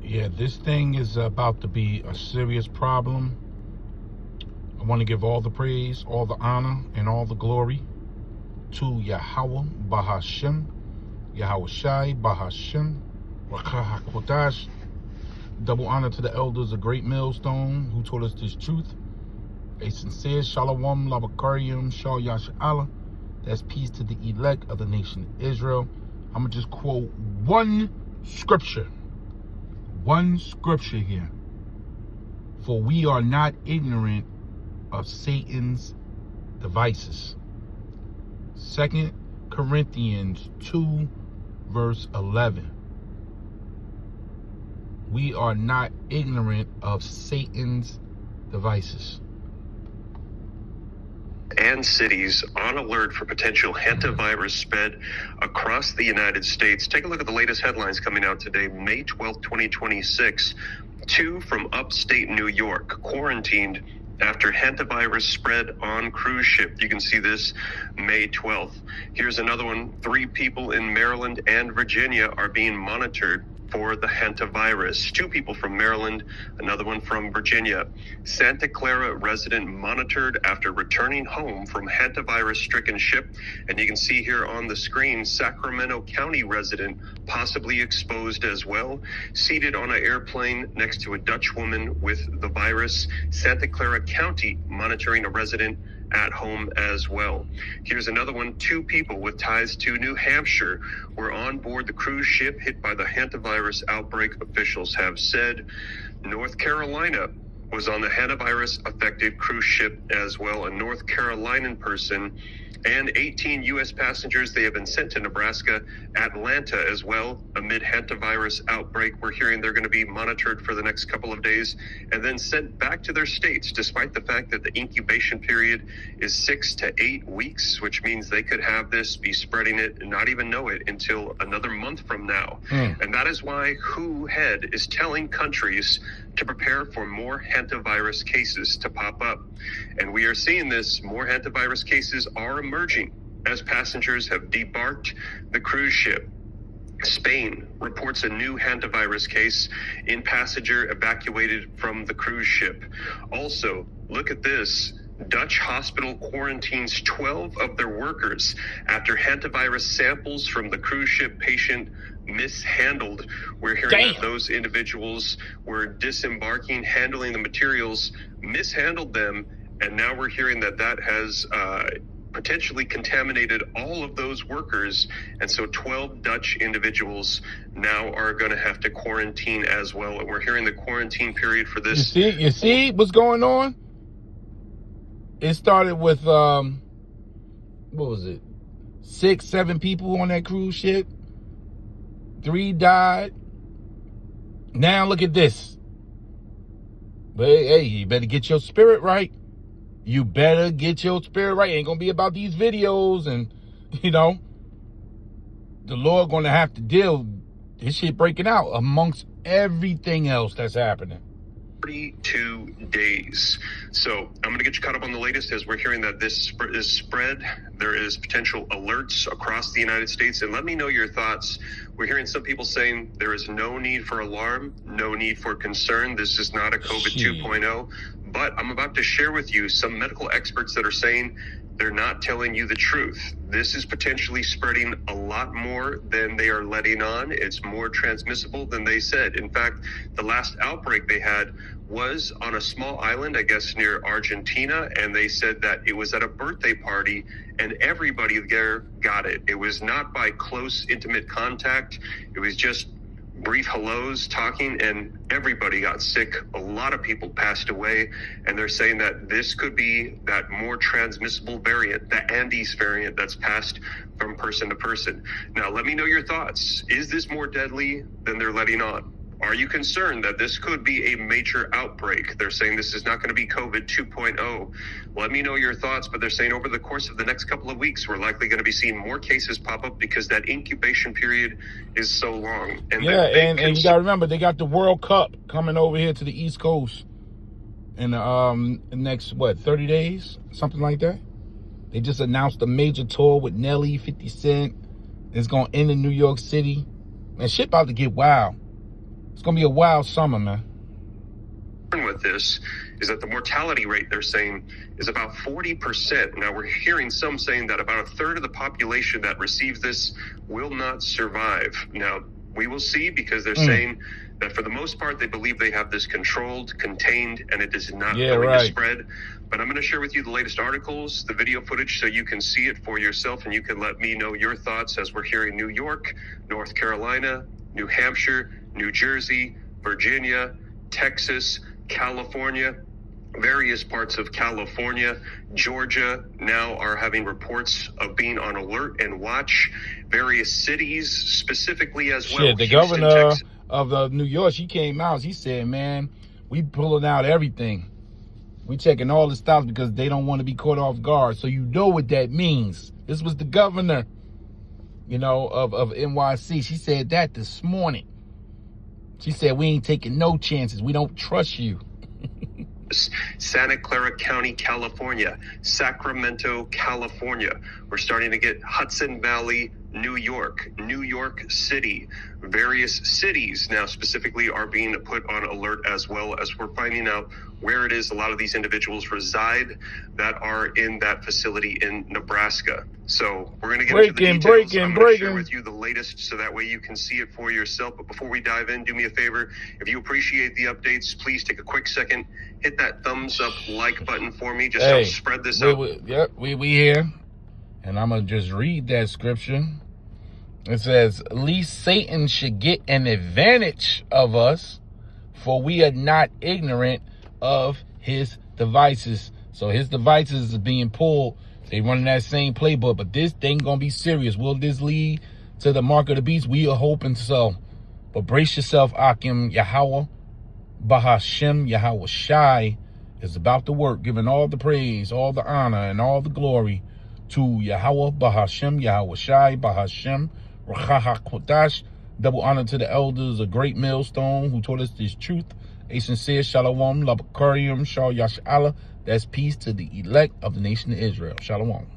Yeah, this thing is about to be a serious problem. I want to give all the praise, all the honor, and all the glory to Yahweh Bahashem, Yahweh Shai Bahashem, Rakah HaKodash. Double honor to the elders of Great Millstone who told us this truth. A sincere Shalom Labakarium Shal Yash Allah. That's peace to the elect of the nation of Israel. I'm going to just quote one scripture. One scripture here. For we are not ignorant of Satan's devices. 2 Corinthians 2 verse 11. We are not ignorant of Satan's devices. And cities on alert for potential hantavirus spread across the United States. Take a look at the latest headlines coming out today, May 12th, 2026. 2 from upstate New York quarantined after hantavirus spread on cruise ship. You can see this May 12th. Here's another one. 3 people in Maryland and Virginia are being monitored for the hantavirus. 2 people from Maryland, another one from Virginia. Santa Clara resident monitored after returning home from hantavirus-stricken ship. And you can see here on the screen, Sacramento County resident possibly exposed as well. Seated on an airplane next to a Dutch woman with the virus. Santa Clara County monitoring a resident at home as well. Here's another one. 2 people with ties to New Hampshire were on board the cruise ship hit by the hantavirus outbreak, officials have said. North Carolina was on the hantavirus affected cruise ship as well. A North Carolinian person and 18 U.S. passengers, they have been sent to Nebraska, Atlanta as well, amid hantavirus outbreak. We're hearing they're going to be monitored for the next couple of days and then sent back to their states, despite the fact that the incubation period is 6 to 8 weeks, which means they could have this, be spreading it, and not even know it until another month from now. And that is why WHO head is telling countries to prepare for more hantavirus cases to pop up. And we are seeing this. More hantavirus cases are emerging as passengers have debarked the cruise ship. Spain reports a new hantavirus case in passenger evacuated from the cruise ship. Also, look at this. Dutch hospital quarantines 12 of their workers after hantavirus samples from the cruise ship patient mishandled. We're hearing that those individuals were disembarking, handling the materials, mishandled them, and now we're hearing that that has potentially contaminated all of those workers. And so 12 Dutch individuals now are going to have to quarantine as well. And we're hearing the quarantine period for this. You see what's going on? It started with, what was it? 6, 7 people on that cruise ship. 3 died. Now look at this. But hey, you better get your spirit right. You better get your spirit right. It ain't gonna be about these videos and, you know, the Lord gonna have to deal this shit breaking out amongst everything else that's happening. 32 days. So I'm going to get you caught up on the latest as we're hearing that this is spread. There is potential alerts across the United States. And let me know your thoughts. We're hearing some people saying there is no need for alarm, no need for concern. This is not a COVID 2.0. But I'm about to share with you some medical experts that are saying they're not telling you the truth. This is potentially spreading a lot more than they are letting on. It's more transmissible than they said. In fact, the last outbreak they had was on a small island, I guess near Argentina, and they said that it was at a birthday party and everybody there got it. It was not by close, intimate contact. It was just brief hellos, talking, and everybody got sick. A lot of people passed away, and they're saying that this could be that more transmissible variant, the Andes variant that's passed from person to person. Now, let me know your thoughts. Is this more deadly than they're letting on? Are you concerned that this could be a major outbreak? They're saying this is not going to be COVID 2.0. Let me know your thoughts, but they're saying over the course of the next couple of weeks, we're likely going to be seeing more cases pop up because that incubation period is so long. And yeah, and you got to remember, they got the World Cup coming over here to the East Coast in the next, 30 days? Something like that. They just announced a major tour with Nelly, 50 Cent. It's going to end in New York City. And shit about to get wild. It's going to be a wild summer, man. With this is that the mortality rate, they're saying, is about 40%. Now, we're hearing some saying that about a third of the population that receives this will not survive. Now, we will see, because they're saying that for the most part, they believe they have this controlled, contained, and it is not going to spread. But I'm going to share with you the latest articles, the video footage, so you can see it for yourself, and you can let me know your thoughts as we're hearing New York, North Carolina, New Hampshire, New Jersey, Virginia, Texas, California, various parts of California, Georgia now are having reports of being on alert and watch. Various cities specifically as well. Shit, the governor of New York, she came out. She said, man, we pulling out everything. We checking all the stops because they don't want to be caught off guard. So you know what that means. This was the governor, you know, of NYC. She said that this morning. She said, we ain't taking no chances. We don't trust you. Santa Clara County, California, Sacramento, California. We're starting to get Hudson Valley, New York City. Various cities now specifically are being put on alert, as well as we're finding out where it is a lot of these individuals reside that are in that facility in Nebraska. So we're going to get into the details. I'm going to share with you the latest so that way you can see it for yourself. But before we dive in, do me a favor. If you appreciate the updates, please take a quick second, hit that thumbs up like button for me. Just help spread this out. We here. And I'm going to just read that scripture. It says, least Satan should get an advantage of us, for we are not ignorant of his devices. So his devices is being pulled. They running that same playbook, but this thing gonna be serious. Will this lead to the mark of the beast? We are hoping so. But brace yourself, Akim. Yahweh Bahashem Yahweh Shai is about to work, giving all the praise, all the honor, and all the glory to Yahweh Bahashem Yahweh Shai Bahashem Rachaha Kodash. Double honor to the elders, a great millstone who taught us this truth. A sincere shalom, labakarium, shal yash Allah. That's peace to the elect of the nation of Israel. Shalom.